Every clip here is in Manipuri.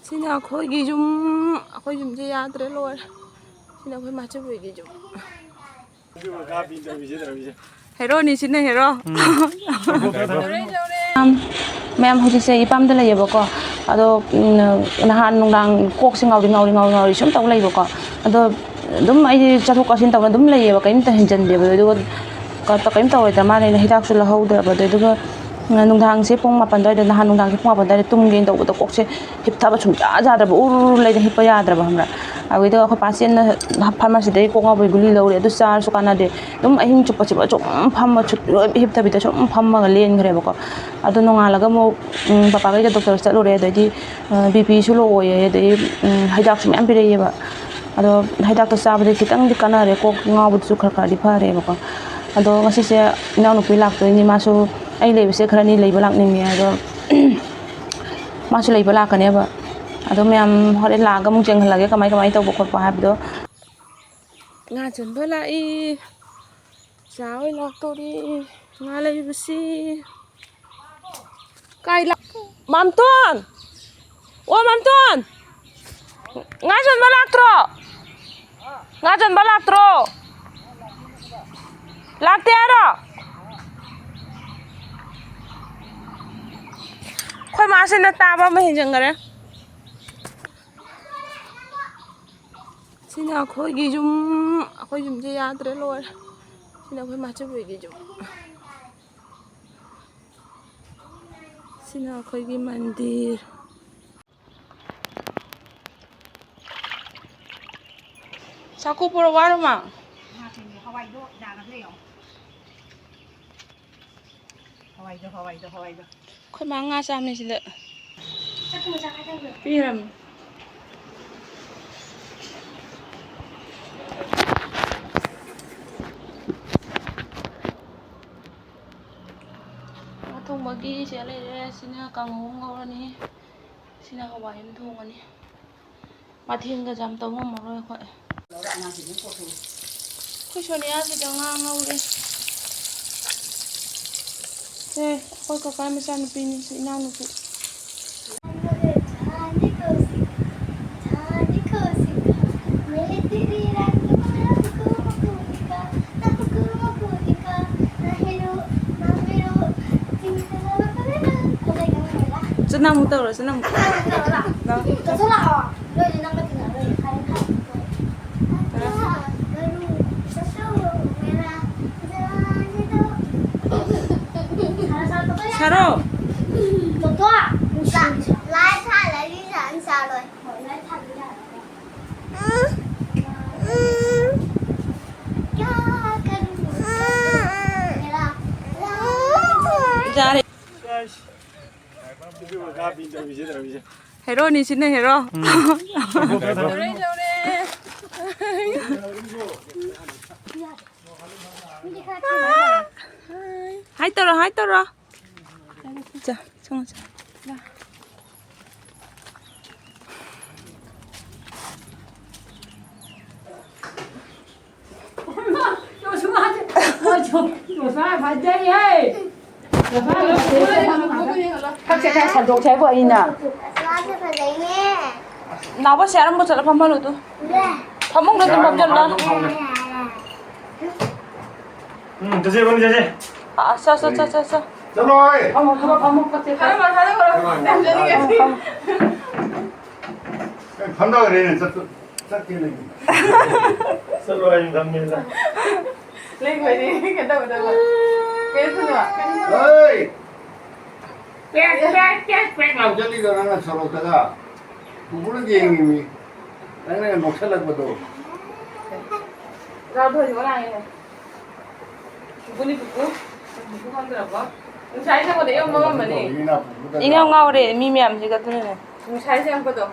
Sini akhoi jum akhoi jum je yadre lor. Sini akhoi macha boi gi jum. Hero ni sini hero. Ma'am hojise ipam da lay bako ado nahan nungdang kok sing ngauri sum taw lay bako ado dum ai chathok kasin taw dum lay bako im ta hinjan de do ka ta kaim taw da mane na hidak sul ho da ba do nungdang se pong mapan da nahan nungdang se pong mapan da tum gen taw da kok se hip thaba chung ja da ba ur lay da hipa ya da ba hamra awi da ko pasien na pharmacy dai ko ngaboi guli lawre adu char su kana de dum ahing chupa chupa chum phamma chut hip thabi da chum phamma ga len gre bako adu nongalaga mo papa ga doctor chalure dai bp su lo oye dai hidak sum am pire ba ado hidak ta sabde kitang di kana re ko ngabu su khar khar di phare bako ado ngasi se naw nu pilak to ni masu ai lebe se kharani leiba lak ni mi ado masu leiba lak kane ba ado myam hore laga mu jeng lage kamai taw bokor pa habdo nga chun bala I sawi lak to ri nga lay bisi kai lak mamton o mamton nga chun balak tro lak te ara khoi ma se na ta ba ma hin jang gare Sini akhoi jum je yadre lor. Sini akhoi macha boi gi jum. Sini akhoi gi mandir. Saku pura waru ma. Hawai do. Khoi ma nga sam ni sila. Piram. Thong bagi sẽ lấy sina càng ngủ ngâu ni sina hawai em thong ani mà thiên cái jam tàu mà rồi khỏe khôi cho nia sẽ cho ngang ngâu đi thế khôi có cái mà sao nó pin sẽ nào nó phụ senang muter loh, senang. Saro. Hero ni sini hero. Hai toro. 자, 정하자. Các sẽ sản dụng chế vợ in à? Nào bác xe nó một trận phong bao lụt tu. Phong mông được từng bọc chân đó. 저제. À, sao. 자 rồi. Phong các xe. 간다 그래. 딱 끼는. 설로가 갑니다. Lên vậy đi, cái đầu. Cái thứ nữa. 어이. 빽 나오잖니 그러나 서로 다가 부부는 게임이 내가 녹살라고도 Rau thôi chỗ này này. Buku. Không được không? Trái xem có để ông ngon mà nè. Ini ngau de mi miam sih katanya nih. Trái xem có được.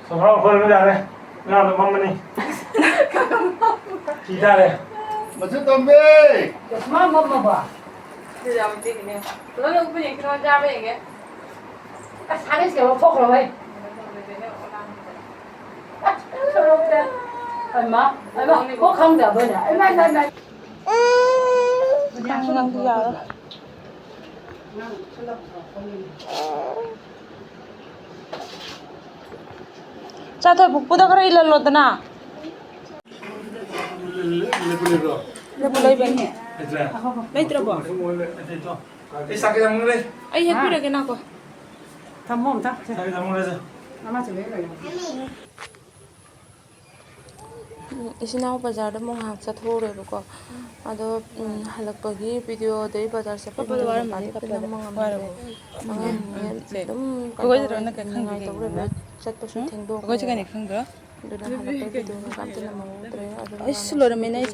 서로 걸으면 돼. 나도 mamani. 기다려. 무슨 담배? Mama ba. Bây giờ mình tìm nè. Nó được cái gì nó ra về cái. Sáng sẽ một phút rồi vậy. Mà có không được bây giờ. Này. Đang đi vào. Chathoi pukpuda khara ilalo dana. Lepo lay bani. Leitrabo. Ei sakit yang mulai. Ai hepirage nako. Sakit yang mulai. Isinaw bazar da mong hak chathore bako. Ado halakpagi video dei bazar se papa war mani kapna mangam ne. Dum koi jara na ka khangai tawre ba chat pa su thengdo. Koi jara ni khangdo. Duna halakpagi video ka kamtina mong tre. Ai sulor me nai